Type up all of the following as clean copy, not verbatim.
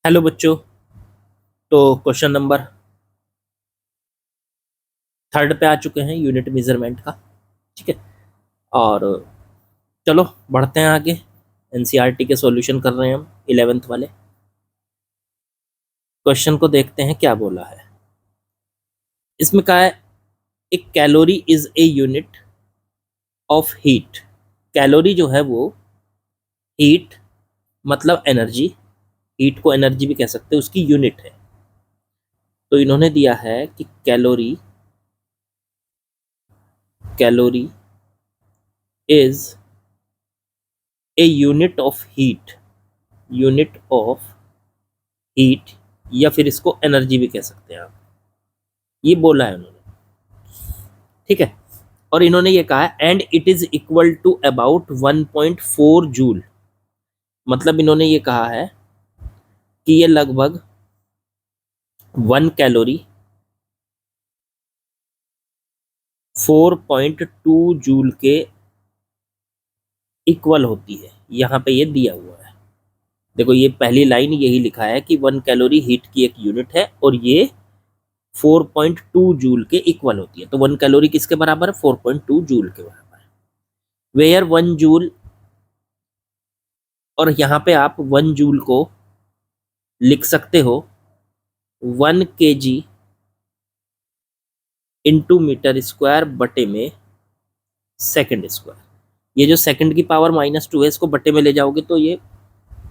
Hello बच्चों। तो question number third पे आ चुके हैं यूनिट मेजरमेंट का। ठीक है। और चलो बढ़ते हैं आगे। एनसीईआरटी के सॉल्यूशन कर रहे हैं हम 11th वाले क्वेश्चन को। देखते हैं क्या बोला है इसमें। कहा है एक calorie is a unit of heat. Calorie जो है वो हीट मतलब एनर्जी, हीट को एनर्जी भी कह सकते हैं, उसकी यूनिट है। तो इन्होंने दिया है कि calorie calorie is a unit of heat, unit of heat, या फिर इसको एनर्जी भी कह सकते हैं आप। ये बोला है उन्होंने। ठीक है। और इन्होंने ये कहा है and it is equal to about 1.4 joule. मतलब इन्होंने ये कहा है कि ये लगभग 1 कैलोरी 4.2 जूल के इक्वल होती है। यहाँ पे ये दिया हुआ है। देखो ये पहली लाइन यही लिखा है कि 1 कैलोरी हीट की एक यूनिट है और ये 4.2 जूल के इक्वल होती है। तो 1 कैलोरी किसके बराबर है? 4.2 जूल के बराबर है। वेयर 1 जूल, और यहाँ पे आप 1 जूल को लिख सकते हो 1 kg इंटू मीटर स्क्वायर बटे में सेकंड स्क्वायर। ये जो सेकंड की पावर -2 है, इसको बटे में ले जाओगे तो ये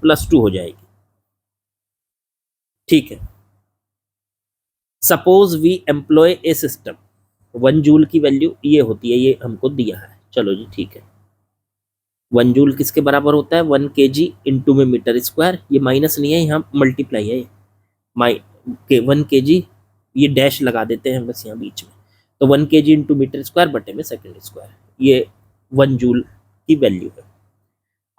+2 हो जाएगी। ठीक है। Suppose we employ a system, 1 joule की वैल्यू ये होती है, ये हमको दिया है। चलो जी ठीक है। 1 जूल किसके बराबर होता है? 1 kg इंटू में मीटर स्क्वायर। ये माइनस नहीं है, यहाँ मल्टीप्लाई है। माइ के 1 kg, ये डैश लगा देते हैं बस यहाँ बीच में। तो 1 kg इंटू मीटर स्क्वायर बटे में सेकंड स्क्वायर, ये 1 जूल की वैल्यू है।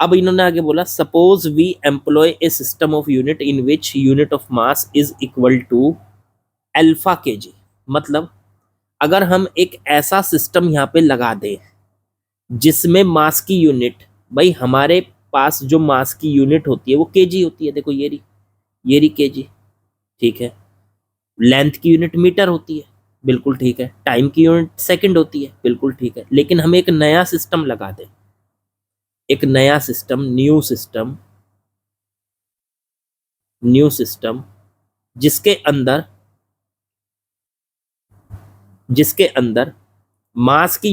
अब इन्होंने आगे बोला suppose we employ a system of unit in which unit of mass is equal to α kg। मतलब अगर हम एक ऐसा सिस्टम यहाँ पे लगा दें जिसमें मास की यूनिट, भाई हमारे पास जो मास की यूनिट होती है वो केजी होती है। देखो ये रही केजी। ठीक है। लेंथ की यूनिट मीटर होती है, बिल्कुल ठीक है। टाइम की यूनिट सेकंड होती है, बिल्कुल ठीक है। लेकिन हम एक नया सिस्टम लगा दें, एक नया सिस्टम, न्यू सिस्टम जिसके अंदर मास की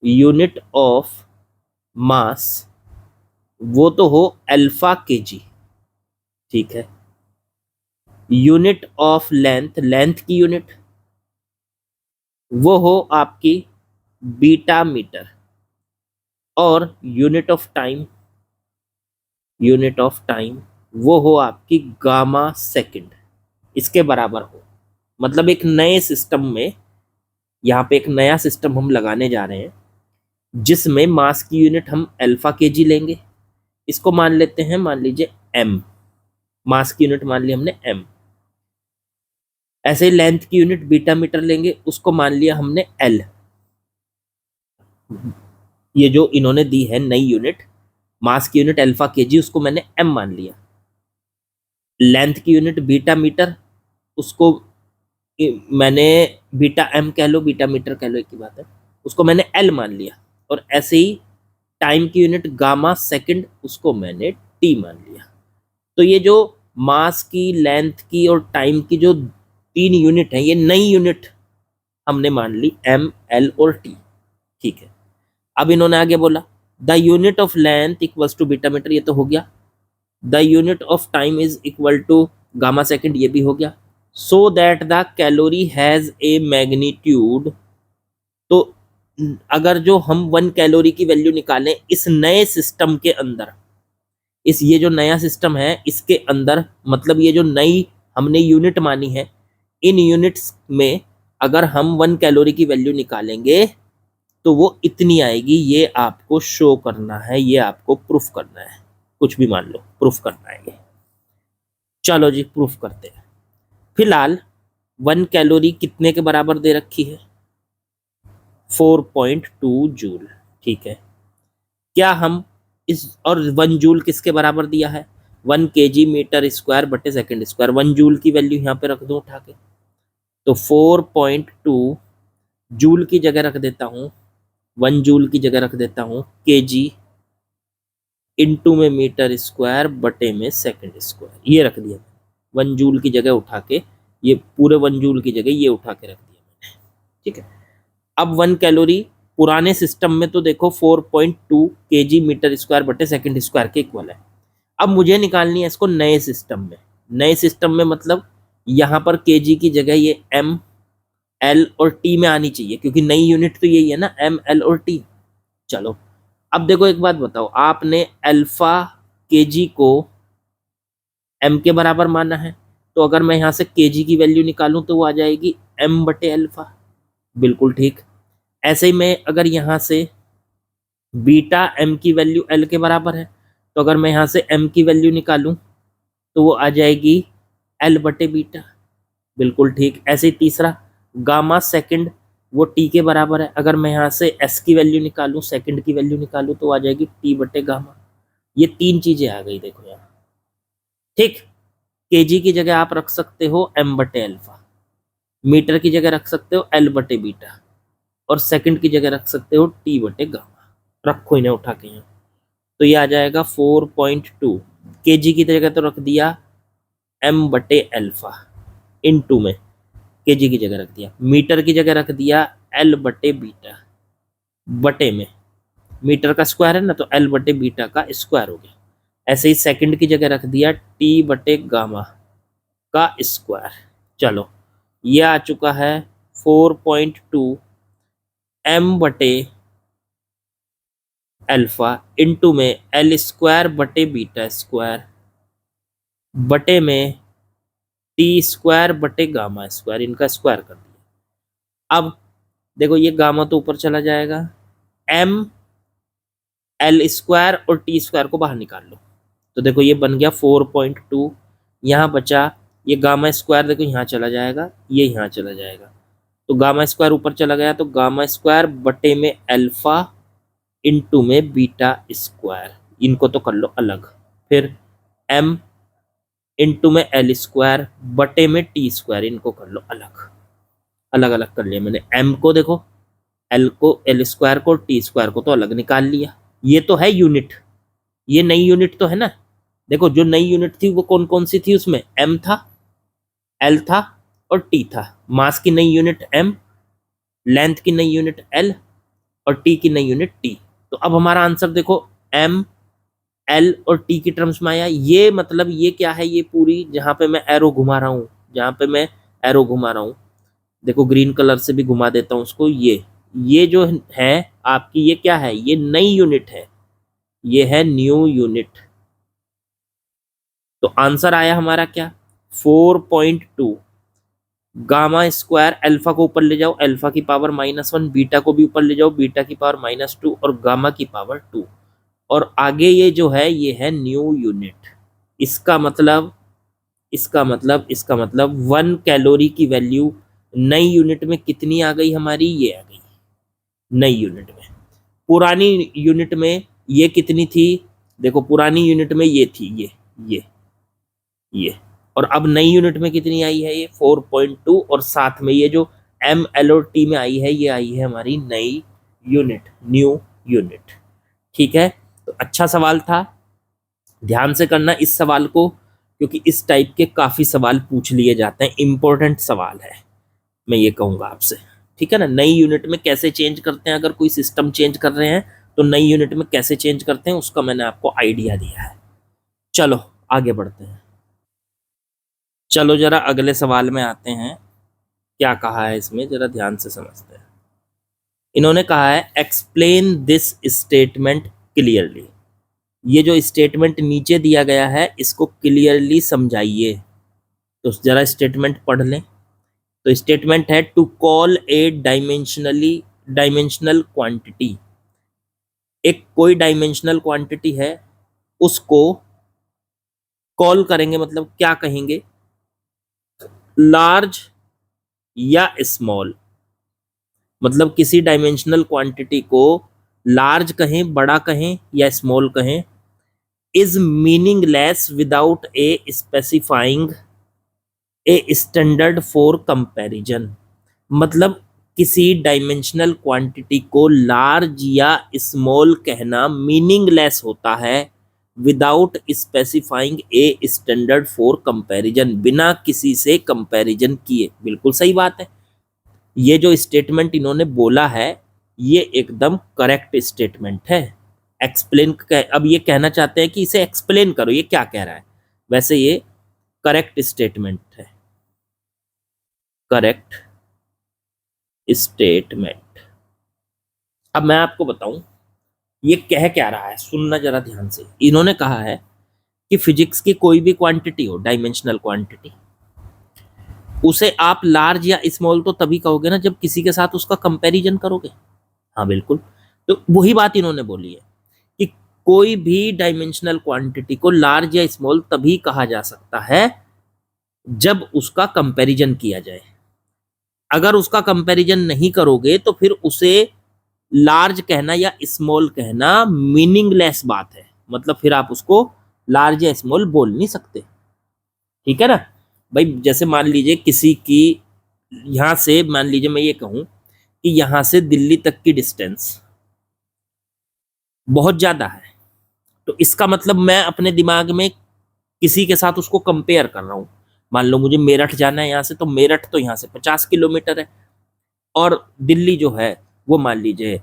यूनिट ऑफ मास वो तो हो α kg। ठीक है। यूनिट ऑफ लेंथ की यूनिट वो हो आपकी बीटा मीटर, और यूनिट ऑफ टाइम वो हो आपकी गामा सेकंड। इसके बराबर हो। मतलब एक नए सिस्टम में, यहाँ पे एक नया सिस्टम हम लगाने जा रहे हैं जिसमें मास की यूनिट हम α kg लेंगे। इसको मान लेते हैं, मान लीजिए m। मास की यूनिट मान लिया हमने m। ऐसे ही लेंथ की यूनिट बीटा मीटर लेंगे, उसको मान लिया हमने l। ये जो इन्होंने दी है नई यूनिट, मास की यूनिट α kg, उसको मैंने m मान लिया। लेंथ की यूनिट बीटा मीटर, उसको मैंने बीटा m कह लो, बीटा मीटर कह लो, एक ही बात है, उसको मैंने l मान लिया। और ऐसे ही टाइम की यूनिट गामा सेकंड, उसको मैंने t मान लिया। तो ये जो मास की, लेंथ की और टाइम की जो 3 यूनिट है, ये नई यूनिट हमने मान ली m, l और t। ठीक है। अब इन्होंने आगे बोला the unit of length equals to beta metre, ये तो हो गया। The unit of time is equal to gamma second, ये भी हो गया। So that the calorie has a magnitude. तो अगर जो हम 1 कैलोरी की वैल्यू निकालें इस नए सिस्टम के अंदर, ये जो नया सिस्टम है इसके अंदर, मतलब ये जो नई हमने यूनिट मानी है, इन यूनिट्स में अगर हम 1 कैलोरी की वैल्यू निकालेंगे तो वो इतनी आएगी। ये आपको शो करना है, ये आपको प्रूफ करना है। कुछ भी मान लो, प्रूफ करना है ये। चलो जी प्रूफ करते हैं। फिलहाल 1 कैलोरी कितने के बराबर दे रखी है? 4.2 जूल। ठीक है। क्या हम और 1 जूल किसके बराबर दिया है? 1 kg मीटर स्क्वायर बटे सेकंड स्क्वायर। 1 जूल की वैल्यू यहाँ पे रख दूं उठा के, तो 4.2 जूल की जगह रख देता हूँ, 1 जूल की जगह रख देता हूँ kg इंटू में मीटर स्क्वायर बटे में सेकंड स्क्वायर, ये रख दिया 1 जूल की जगह उठा के, ये पूरे 1 जूल की जगह ये उठा के रख दिया मैंने। ठीक है, अब 1 कैलोरी पुराने सिस्टम में तो देखो 4.2 kg मीटर स्क्वायर बटे सेकंड स्क्वायर के इक्वल है। अब मुझे निकालनी है इसको नए सिस्टम में। नए सिस्टम में मतलब यहाँ पर kg की जगह ये m, l और t में आनी चाहिए, क्योंकि नई यूनिट तो यही है ना, m, l और t। चलो अब देखो एक बात बताओ, आपने अल्फा kg को m के बराबर माना है, तो अगर मैं यहाँ से kg की वैल्यू निकालूं तो वो आ जाएगी m बटे अल्फा। बिल्कुल ठीक। ऐसे ही मैं अगर यहाँ से बीटा m की वैल्यू l के बराबर है, तो अगर मैं यहाँ से m की वैल्यू निकालूं तो वो आ जाएगी l बटे बीटा। बिल्कुल ठीक। ऐसे ही तीसरा, गामा सेकंड वो t के बराबर है, अगर मैं यहाँ से s की वैल्यू निकालूं, सेकंड की वैल्यू निकालूं तो आ जाएगी t बटे गामा। ये 3 चीजें आ गई देखो यहाँ। ठीक, kg की जगह आप रख सकते हो m बटे अल्फा, मीटर की जगह रख सकते हो l बटे बीटा, और सेकंड की जगह रख सकते हो t बटे गामा। रखो इन्हें उठा के यहाँ, तो ये आ जाएगा 4.2। kg की जगह तो रख दिया m बटे अल्फा, इंटू में kg की जगह रख दिया, मीटर की जगह रख दिया l बटे बीटा, बटे में मीटर का स्क्वायर है ना, तो l बटे बीटा का स्क्वायर हो गया। ऐसे ही सेकंड की जगह रख दिया t बटे गामा का स्क्वायर। चलो ये आ चुका है 4.2 m बटे अल्फा इंटू में l स्क्वायर बटे बीटा स्क्वायर बटे में टी स्क्वायर बटे गामा स्क्वायर, इनका स्क्वायर कर दिया। अब देखो ये गामा तो ऊपर चला जाएगा, m l स्क्वायर और टी स्क्वायर को बाहर निकाल लो, तो देखो ये बन गया 4.2। यहाँ बचा ये गामा स्क्वायर, देखो यहाँ चला जाएगा, ये यहाँ चला जाएगा, तो गामा स्क्वायर ऊपर चला गया, तो गामा स्क्वायर बटे में अल्फा इंटू में बीटा स्क्वायर, इनको तो कर लो अलग। फिर m इंटू में एल स्क्वायर बटे में टी स्क्वायर, इनको कर लो अलग। अलग अलग कर लिया मैंने, m को देखो, l को, l स्क्वायर को, टी स्क्वायर को तो अलग निकाल लिया। ये तो है यूनिट, ये नई यूनिट तो है ना। देखो जो नई यूनिट थी वो कौन कौन सी थी, उसमें m था, l था और t था। मास की नई यूनिट m, लेंथ की नई यूनिट l और t की नई यूनिट t। तो अब हमारा आंसर देखो m, l और t की टर्म्स में आया। ये मतलब ये क्या है, ये पूरी जहां पे मैं एरो घुमा रहा हूँ, जहां पे मैं एरो घुमा रहा हूँ, देखो ग्रीन कलर से भी घुमा देता हूँ उसको, ये जो है आपकी, ये क्या है, ये नई यूनिट है, ये है न्यू यूनिट। तो आंसर आया हमारा क्या, 4.2। गामा स्क्वायर, अल्फा को ऊपर ले जाओ, अल्फा की पावर -1, बीटा को भी ऊपर ले जाओ, बीटा की पावर -2 और गामा की पावर 2, और आगे ये जो है ये है न्यू यूनिट। इसका मतलब 1 कैलोरी की वैल्यू नई यूनिट में कितनी आ गई हमारी, ये आ गई नई यूनिट में। पुरानी यूनिट में ये कितनी थी, देखो पुरानी यूनिट में ये थी, ये और अब नई यूनिट में कितनी आई है, ये 4.2, और साथ में ये जो m, l और t में आई है, ये आई है हमारी नई यूनिट, न्यू यूनिट। ठीक है, तो अच्छा सवाल था, ध्यान से करना इस सवाल को, क्योंकि इस टाइप के काफी सवाल पूछ लिए जाते हैं, इंपॉर्टेंट सवाल है, मैं ये कहूंगा आपसे। ठीक है ना, नई यूनिट में कैसे चेंज करते हैं, अगर कोई सिस्टम चेंज कर रहे हैं तो नई यूनिट में कैसे चेंज करते हैं, उसका मैंने आपको आइडिया दिया है। चलो आगे बढ़ते हैं। चलो जरा अगले सवाल में आते हैं, क्या कहा है इसमें जरा ध्यान से समझते हैं। इन्होंने कहा है एक्सप्लेन दिस स्टेटमेंट क्लियरली। ये जो स्टेटमेंट नीचे दिया गया है इसको क्लियरली समझाइए। तो जरा स्टेटमेंट पढ़ लें। तो स्टेटमेंट है to call a dimensional quantity, एक कोई डायमेंशनल क्वांटिटी है उसको कॉल करेंगे, मतलब क्या कहेंगे, लार्ज या स्मॉल, मतलब किसी डायमेंशनल क्वांटिटी को लार्ज कहें, बड़ा कहें या स्मॉल कहें, is meaningless without A specifying a standard for comparison. मतलब किसी डायमेंशनल क्वांटिटी को लार्ज या स्मॉल कहना मीनिंगलेस होता है without specifying a standard for comparison, बिना किसी से कंपैरिजन किए। बिल्कुल सही बात है। ये जो स्टेटमेंट इन्होंने बोला है ये एकदम करेक्ट स्टेटमेंट है। एक्सप्लेन, अब ये कहना चाहते हैं कि इसे एक्सप्लेन करो, ये क्या कह रहा है। वैसे ये करेक्ट स्टेटमेंट है, करेक्ट स्टेटमेंट। अब मैं आपको बताऊं ये कह क्या रहा है, सुनना जरा ध्यान से। इन्होंने कहा है कि फिजिक्स की कोई भी क्वांटिटी हो, डायमेंशनल क्वांटिटी, उसे आप लार्ज या स्मॉल तो तभी कहोगे ना जब किसी के साथ उसका कंपैरिजन करोगे। हाँ बिल्कुल, तो वही बात इन्होंने बोली है कि कोई भी डायमेंशनल क्वांटिटी को लार्ज या स्मॉल तभी कहा जा सकता है जब उसका कंपैरिजन किया जाए। अगर उसका कंपैरिजन नहीं करोगे तो फिर उसे लार्ज कहना या स्मॉल कहना मीनिंगलेस बात है। मतलब फिर आप उसको लार्ज या स्मॉल बोल नहीं सकते। ठीक है ना भाई। जैसे मान लीजिए किसी की, यहां से मान लीजिए मैं ये कहूं कि यहां से दिल्ली तक की डिस्टेंस बहुत ज्यादा है, तो इसका मतलब मैं अपने दिमाग में किसी के साथ उसको कंपेयर कर रहा हूं। मान लो मुझे मेरठ जाना है यहाँ से, तो मेरठ तो यहाँ से 50 किलोमीटर है और दिल्ली जो है वो मान लीजिए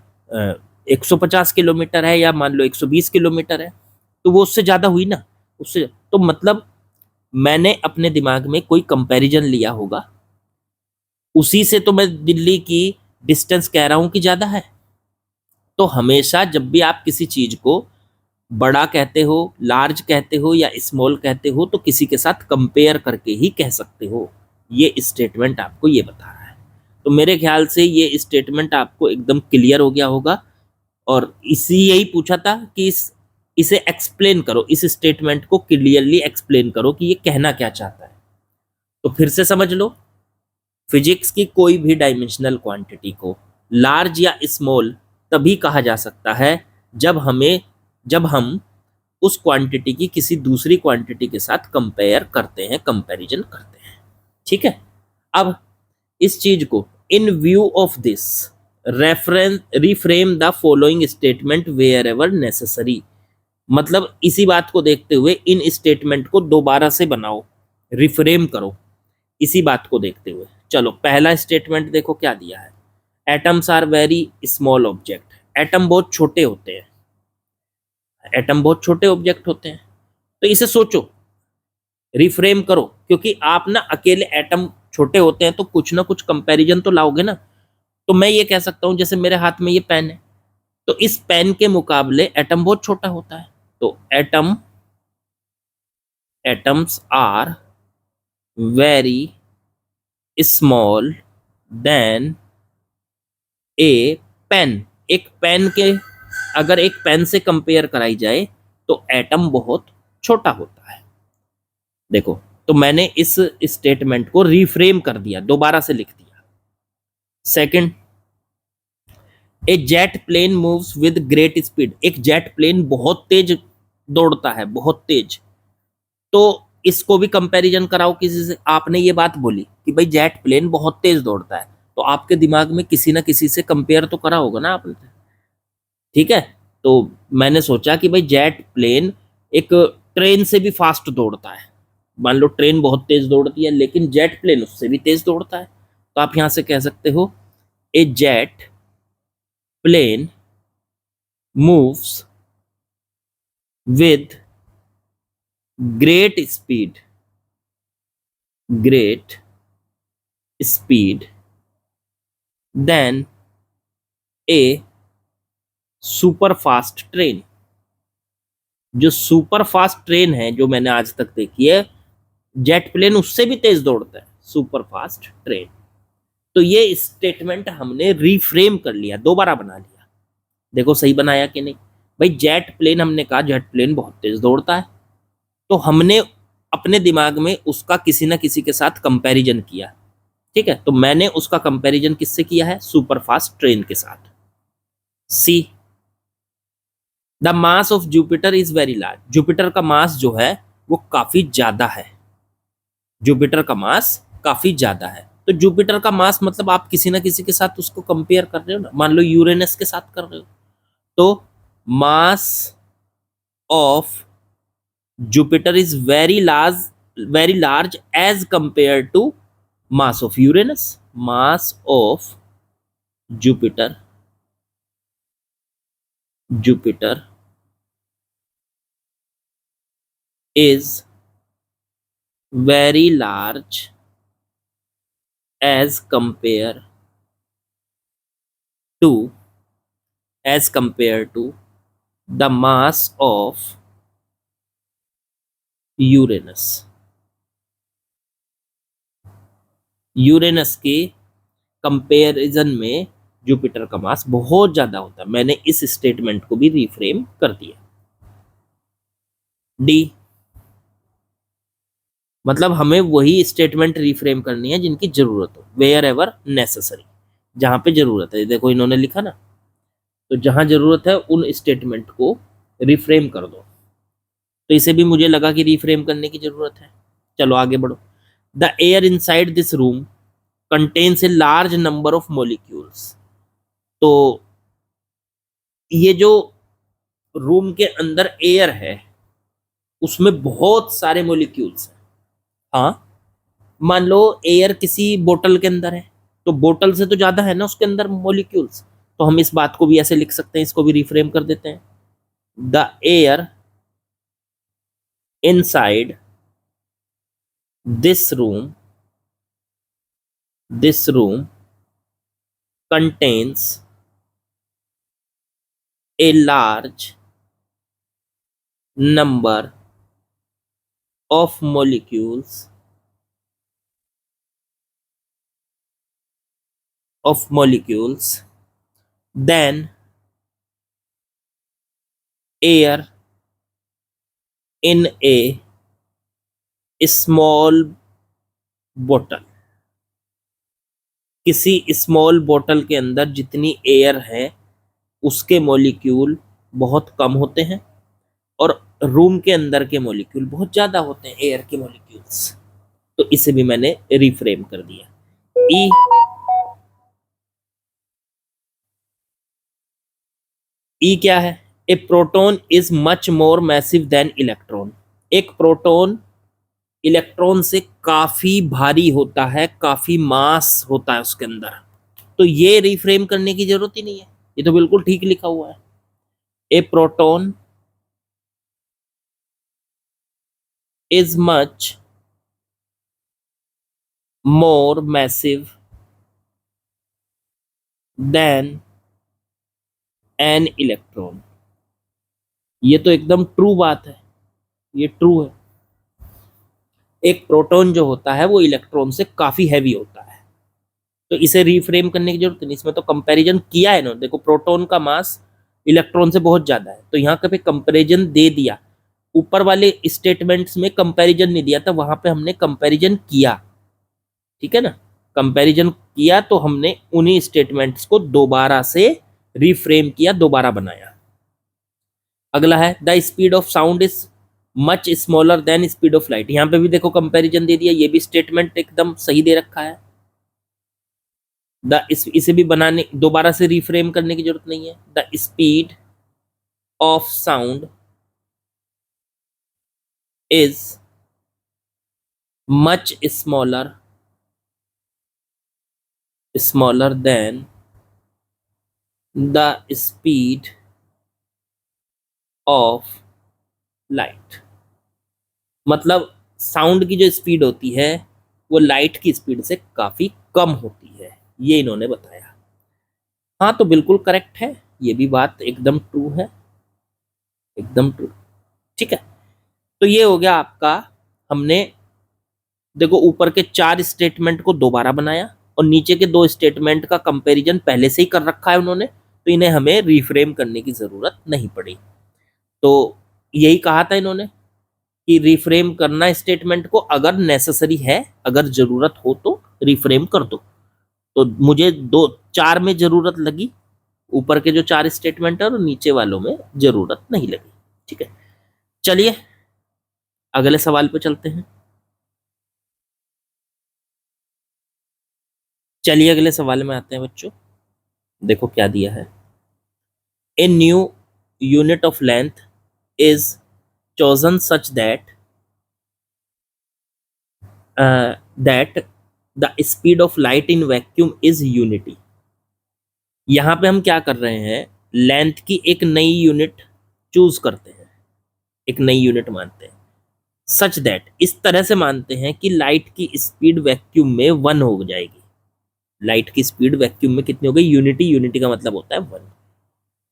150 किलोमीटर है, या मान लो 120 किलोमीटर है, तो वो उससे ज्यादा हुई ना। उससे तो मतलब मैंने अपने दिमाग में कोई कंपैरिजन लिया होगा, उसी से तो मैं दिल्ली की डिस्टेंस कह रहा हूं कि ज्यादा है। तो हमेशा जब भी आप किसी चीज को बड़ा कहते हो, लार्ज कहते हो या स्मॉल कहते हो, तो किसी के साथ कंपेयर करके ही कह सकते हो। ये स्टेटमेंट आपको ये बता रहा है। तो मेरे ख्याल से ये स्टेटमेंट आपको एकदम क्लियर हो गया होगा। और इसी यही पूछा था कि इसे एक्सप्लेन करो, इस स्टेटमेंट को क्लियरली एक्सप्लेन करो कि ये कहना क्या चाहता है। तो फिर से समझ लो, फिजिक्स की कोई भी डायमेंशनल क्वांटिटी को लार्ज या स्मॉल तभी कहा जा सकता है जब हम उस क्वांटिटी की किसी दूसरी क्वांटिटी के साथ कंपेयर करते हैं, कंपैरिजन करते हैं। ठीक है। अब इस चीज को in view of this reference reframe the following statement wherever necessary. मतलब इसी बात को देखते हुए इन स्टेटमेंट को दोबारा से बनाओ, रिफ्रेम करो इसी बात को देखते हुए। चलो पहला स्टेटमेंट देखो क्या दिया है। Atoms are very small object. Atom बहुत छोटे होते हैं, एटम बहुत छोटे ऑब्जेक्ट होते हैं। तो इसे सोचो, रिफ्रेम करो, क्योंकि आप ना अकेले एटम छोटे होते हैं तो कुछ ना कुछ कंपैरिजन तो लाओगे ना। तो मैं ये कह सकता हूं जैसे मेरे हाथ में ये पेन है, तो इस पेन के मुकाबले एटम बहुत छोटा होता है। तो atoms are very small then a pen. एक पेन के, अगर एक पेन से कंपेयर कराई जाए तो एटम बहुत छोटा होता है। देखो, तो मैंने इस स्टेटमेंट को रिफ्रेम कर दिया, दोबारा से लिख दिया। Second, a jet plane moves with great speed. एक जेट प्लेन बहुत तेज दौड़ता है, बहुत तेज। तो इसको भी कंपैरिजन कराओ किसी से। आपने ये बात बोली कि भाई जेट प्लेन बहुत तेज दौड़ता है, तो आपके दिमाग में किसी ना किसी से कंपेयर तो करा होगा ना आपने। ठीक है। तो मैंने सोचा कि भाई जेट प्लेन एक ट्रेन से भी फास्ट दौड़ता है। मान लो ट्रेन बहुत तेज दौड़ती है लेकिन जेट प्लेन उससे भी तेज दौड़ता है, तो आप यहां से कह सकते हो a jet plane moves with great speed, great speed than a super fast train. जो सुपर फास्ट ट्रेन है जो मैंने आज तक देखी है, जेट प्लेन उससे भी तेज दौड़ता है, सुपर फास्ट ट्रेन। तो ये स्टेटमेंट हमने रिफ्रेम कर लिया, दोबारा बना लिया। देखो सही बनाया कि नहीं भाई। जेट प्लेन, हमने कहा जेट प्लेन बहुत तेज दौड़ता है, तो हमने अपने दिमाग में उसका किसी ना किसी के साथ कंपैरिजन किया। ठीक है। तो मैंने उसका कंपैरिजन किससे किया है? सुपर फास्ट ट्रेन के साथ। See the mass of Jupiter is very large, Jupiter का मास जो है वो काफी ज्यादा है, जुपिटर का मास काफी ज्यादा है। तो जुपिटर का मास मतलब आप किसी ना किसी के साथ उसको कंपेयर कर रहे हो ना, मान लो यूरेनस के साथ कर रहे हो, तो mass of Jupiter is very large as compare to mass of Uranus, mass of Jupiter Jupiter is very large as compare to the mass of Uranus, Uranus के कंपैरिजन में जुपिटर का मास बहुत ज्यादा होता है। मैंने इस स्टेटमेंट को भी रिफ्रेम कर दिया। डी, मतलब हमें वही स्टेटमेंट रिफ्रेम करनी है जिनकी जरूरत हो, वेयर एवर नेसेसरी, जहां पे जरूरत है। देखो इन्होंने लिखा ना, तो जहां जरूरत है उन स्टेटमेंट को रिफ्रेम कर दो। तो इसे भी मुझे लगा कि रिफ्रेम करने की जरूरत है। चलो आगे बढ़ो। The air inside this room contains a large number of molecules, तो ये जो रूम के अंदर एयर है उसमें बहुत सारे मोलिक्यूल्स हैं। हाँ, मान लो एयर किसी बोतल के अंदर है, तो बोतल से तो ज्यादा है ना उसके अंदर मोलिक्यूल्स, तो हम इस बात को भी ऐसे लिख सकते हैं, इसको भी रिफ्रेम कर देते हैं। The air inside this room contains a large number of molecules than air in a small bottle। किसी स्मॉल बॉटल के अंदर जितनी एयर है उसके मॉलिक्यूल बहुत कम होते हैं और रूम के अंदर के मॉलिक्यूल बहुत ज्यादा होते हैं, एयर के मॉलिक्यूल्स। तो इसे भी मैंने रिफ्रेम कर दिया। ई, ई क्या है? A proton is much more massive than electron, एक प्रोटॉन इलेक्ट्रॉन से काफी भारी होता है, काफी मास होता है उसके अंदर। तो ये रिफ्रेम करने की जरूरत ही नहीं है, ये तो बिल्कुल ठीक लिखा हुआ है। A proton is much more massive than an electron, ये तो एकदम ट्रू बात है, ये ट्रू है। एक प्रोटॉन जो होता है वो इलेक्ट्रॉन से काफी हैवी होता है, तो इसे रिफ्रेम करने की जरूरत नहीं, इसमें तो कंपैरिजन किया है ना। देखो प्रोटॉन का मास इलेक्ट्रॉन से बहुत ज्यादा है, तो यहाँ पे कंपैरिजन दे दिया। ऊपर वाले स्टेटमेंट्स में कंपैरिजन नहीं दिया था, वहां पे हमने कंपैरिजन किया, ठीक है ना। कंपैरिजन किया तो हमने उन्हीं स्टेटमेंट्स को दोबारा से रिफ्रेम किया, दोबारा बनाया। अगला है the speed of sound is much smaller than speed of light, यहाँ पे भी देखो कंपैरिजन दे दिया, ये भी स्टेटमेंट एकदम सही दे रखा है। इसे भी बनाने दोबारा से रिफ्रेम करने की जरूरत नहीं है। The speed of sound is much smaller than the speed of light, मतलब साउंड की जो स्पीड होती है वो लाइट की स्पीड से काफी कम होती है, ये इन्होंने बताया। हाँ तो बिल्कुल करेक्ट है, ये भी बात एकदम ट्रू है, एकदम ट्रू, ठीक है। तो ये हो गया आपका, हमने देखो ऊपर के 4 स्टेटमेंट को दोबारा बनाया और नीचे के 2 स्टेटमेंट का कंपैरिजन पहले से ही कर रखा है उन्होंने, तो इन्हें हमें रिफ्रेम करने की जरूरत नहीं पड़ी। तो यही कहा था इन्होंने कि रिफ्रेम करना स्टेटमेंट को, अगर नेसेसरी है, अगर जरूरत हो तो रिफ्रेम कर दो। तो मुझे 4 में जरूरत लगी, ऊपर के जो 4 स्टेटमेंट है और नीचे वालों में जरूरत नहीं लगी। ठीक है, चलिए अगले सवाल पे चलते हैं। चलिए अगले सवाल में आते हैं बच्चों। देखो क्या दिया है। A new unit of length is chosen such that the speed of light in vacuum is unity। यहां पे हम क्या कर रहे हैं, लेंथ की एक नई यूनिट चूज करते हैं, एक नई यूनिट मानते हैं। सच दैट, इस तरह से मानते हैं कि लाइट की स्पीड वैक्यूम में 1 हो जाएगी। लाइट की स्पीड वैक्यूम में कितनी हो गई, यूनिटी। यूनिटी का मतलब होता है 1।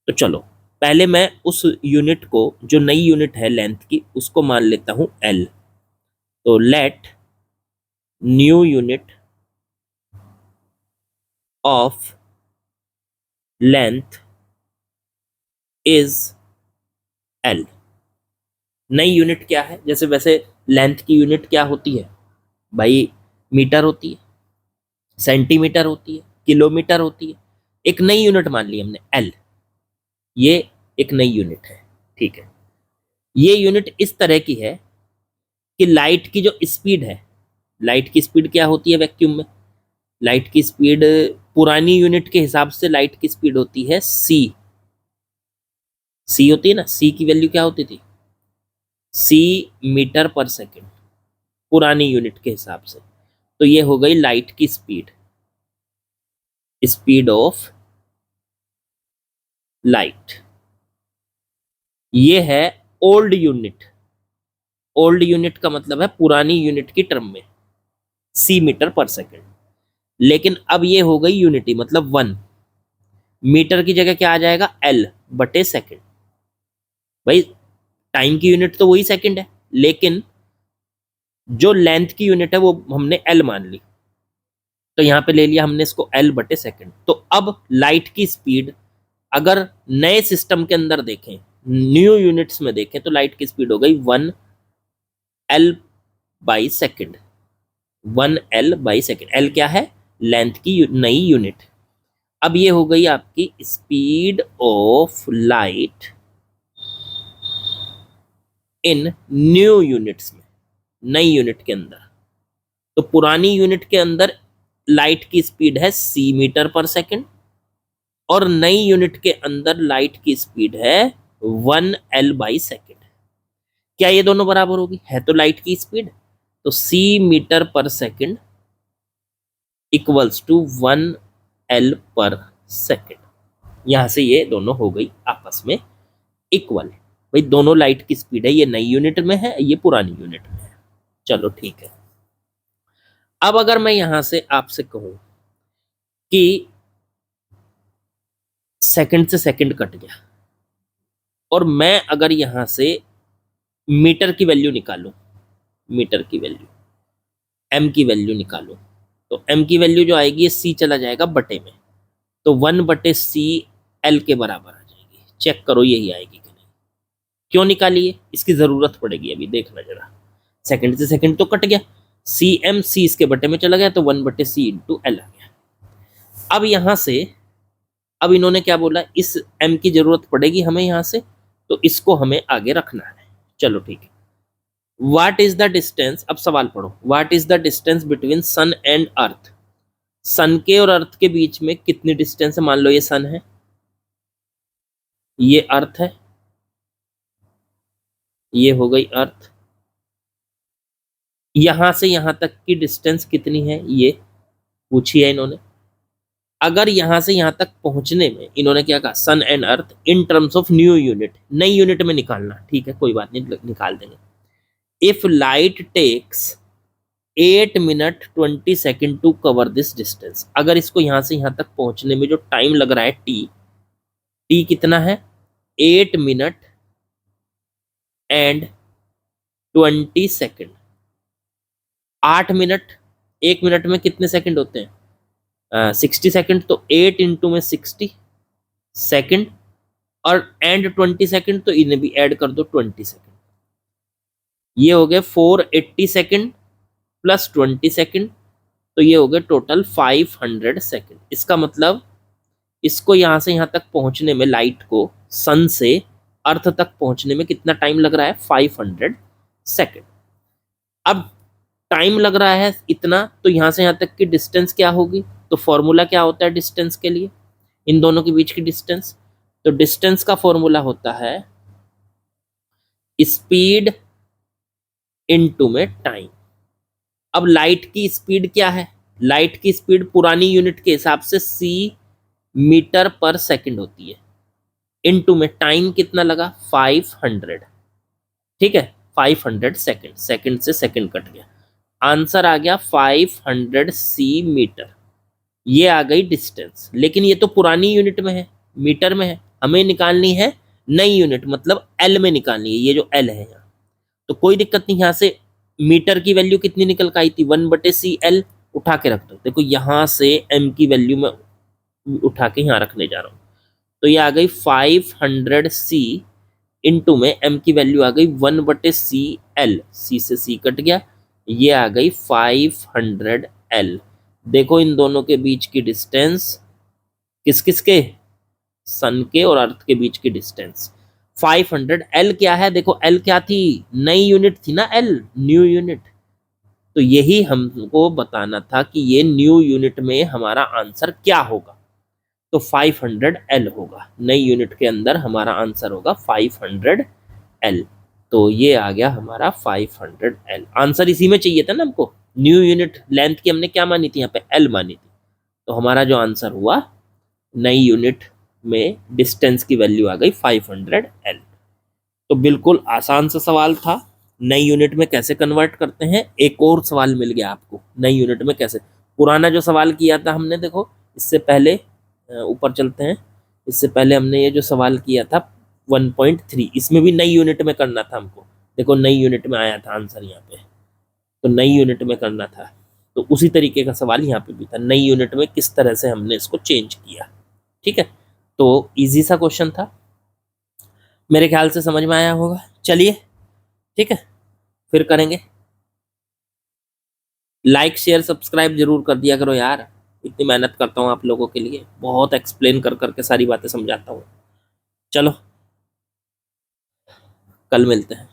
तो चलो पहले मैं उस यूनिट को, जो नई यूनिट है लेंथ की, उसको मान लेता हूं L। तो let new unit of length is L। नई यूनिट क्या है, जैसे वैसे लेंथ की यूनिट क्या होती है भाई, मीटर होती है, सेंटीमीटर होती है, किलोमीटर होती है। एक नई यूनिट मान ली हमने L, ये एक नई यूनिट है। ठीक है, ये यूनिट इस तरह की है कि लाइट की जो स्पीड है, लाइट की स्पीड क्या होती है वैक्यूम में, लाइट की स्पीड पुरानी यूनिट के हिसाब से लाइट की स्पीड होती है c। c होती है ना, c की वैल्यू क्या होती थी, c मीटर पर सेकेंड, पुरानी यूनिट के हिसाब से। तो ये हो गई लाइट की स्पीड, स्पीड ऑफ लाइट। ये है ओल्ड यूनिट। ओल्ड यूनिट का मतलब है पुरानी यूनिट की टर्म में c मीटर पर सेकेंड। लेकिन अब ये हो गई यूनिटी, मतलब 1। मीटर की जगह क्या आ जाएगा, L बटे सेकेंड। भाई टाइम की यूनिट तो वही सेकेंड है, लेकिन जो लेंथ की यूनिट है वो हमने L मान ली। तो यहां पे ले लिया हमने इसको L बटे सेकेंड। तो अब लाइट की स्पीड अगर नए सिस्टम के अंदर देखें, न्यू यूनिट्स में देखें, तो लाइट की स्पीड हो गई 1 L by second. 1 L by second. L क्या है, लेंथ की नई यूनिट। अब ये हो गई आपकी speed of light in new units में, नई यूनिट के अंदर। तो पुरानी यूनिट के अंदर लाइट की स्पीड है c मीटर पर सेकेंड, और नई यूनिट के अंदर लाइट की स्पीड है 1 L बाई सेकेंड। क्या ये दोनों बराबर होगी, है तो लाइट की स्पीड। तो c मीटर पर सेकेंड इक्वल्स टू 1 L पर सेकेंड। यहां से ये दोनों हो गई आपस में इक्वल। भाई दोनों लाइट की स्पीड है, ये नई यूनिट में है, ये पुरानी यूनिट में है। चलो ठीक है। अब अगर मैं यहां से आपसे कहूं कि सेकंड से सेकंड कट गया, और मैं अगर यहां से मीटर की वैल्यू निकालूं, मीटर की वैल्यू, m की वैल्यू निकालूं, तो m की वैल्यू जो आएगी ये c चला जाएगा बटे में। तो 1 बटे c L के बराबर आ जाएगी। चेक करो यही आएगी कि नहीं। क्यों निकालिए, इसकी जरूरत पड़ेगी, अभी देखना जरा। सेकंड से सेकंड तो कट गया, cm c इसके बटे में चला गया, तो 1 बटे c इंटू L आ गया। अब यहां से, अब इन्होंने क्या बोला, इस m की जरूरत पड़ेगी हमें यहां से, तो इसको हमें आगे रखना है। चलो ठीक है। व्हाट इज द डिस्टेंस, अब सवाल पढ़ो। What is the distance between sun and earth. Sun के और अर्थ के बीच में कितनी डिस्टेंस है, मान लो ये सन है, ये अर्थ है, ये हो गई अर्थ। यहां से यहां तक की डिस्टेंस कितनी है, ये पूछी है इन्होंने। अगर यहां से यहां तक पहुंचने में इन्होंने क्या कहा, sun and earth in terms of new unit, नई यूनिट में निकालना। ठीक है, कोई बात नहीं, निकाल देंगे। If light takes 8 minute 20 second to cover this distance, अगर इसको यहां से यहां तक पहुंचने में जो टाइम लग रहा है टी कितना है, 8 minute and 20 second. 8 minute, 1 minute में कितने सेकंड होते हैं, 60 सेकंड। तो 8 इंटू में 60 सेकंड, और एंड 20 सेकंड, तो इन्हें भी ऐड कर दो 20 सेकंड। ये हो गए 480 सेकंड प्लस 20 सेकंड, तो ये हो गए टोटल 500 सेकंड। इसका मतलब इसको यहाँ से यहाँ तक पहुंचने में, लाइट को सन से अर्थ तक पहुंचने में कितना टाइम लग रहा है? 500 सेकेंड। अब टाइम लग रहा है इतना, तो यहाँ से यहाँ तक की डिस्टेंस क्या होगी? तो फॉर्मूला क्या होता है डिस्टेंस के लिए, इन दोनों के बीच की डिस्टेंस? तो डिस्टेंस का फॉर्मूला होता है स्पीड इनटू में टाइम। अब लाइट की स्पीड क्या है? लाइट की स्पीड पुरानी यूनिट के हिसाब से c मीटर पर सेकंड होती है, इनटू में टाइम कितना लगा? 500। ठीक है, 500 सेकंड, सेकंड से सेकंड कट गया, आंसर आ गया 500 c मीटर। ये आ गई डिस्टेंस, लेकिन ये तो पुरानी यूनिट में है, मीटर में है, हमें निकालनी है नई यूनिट, मतलब एल में निकालनी है, ये जो एल है यहाँ। तो कोई दिक्कत नहीं, यहाँ से मीटर की वैल्यू कितनी निकल के आई थी? 1/CL, उठा के रख दो। देखो यहाँ से m की वैल्यू में उठा के यहाँ रखने जा रहा हूँ, तो ये आ गई 500 c, इनटू में m की वैल्यू आ गई 1/CL, c से c कट गया, ये आ गई 500L। देखो इन दोनों के बीच की डिस्टेंस, किस किस के? सन के और अर्थ के बीच की डिस्टेंस 500। L क्या है? देखो L क्या थी? नई यूनिट थी ना, L न्यू यूनिट। तो यही हमको बताना था कि ये न्यू यूनिट में हमारा आंसर क्या होगा। तो 500L होगा, नई यूनिट के अंदर हमारा आंसर होगा 500L। तो ये आ गया हमारा 500L। आंसर इसी में चाहिए था ना हमको, न्यू यूनिट लेंथ की हमने क्या मानी थी? यहाँ पे L मानी थी। तो हमारा जो आंसर हुआ, नई यूनिट में डिस्टेंस की वैल्यू आ गई 500L। तो बिल्कुल आसान सा सवाल था। नई यूनिट में कैसे कन्वर्ट करते हैं, एक और सवाल मिल गया आपको, नई यूनिट में कैसे। पुराना जो सवाल किया था हमने, देखो इससे पहले ऊपर चलते हैं, इससे पहले हमने ये जो सवाल किया था 1.3, इसमें भी नई यूनिट में करना था हमको। देखो नई यूनिट में आया था आंसर यहाँ पे, तो नई यूनिट में करना था। तो उसी तरीके का सवाल यहाँ पे भी था, नई यूनिट में किस तरह से हमने इसको चेंज किया। ठीक है, तो इजी सा क्वेश्चन था, मेरे ख्याल से समझ में आया होगा। चलिए ठीक है, फिर करेंगे। लाइक शेयर सब्सक्राइब जरूर कर दिया करो यार, इतनी मेहनत करता हूँ आप लोगों के लिए, बहुत एक्सप्लेन कर करके सारी बातें समझाता हूँ। चलो कल मिलते हैं।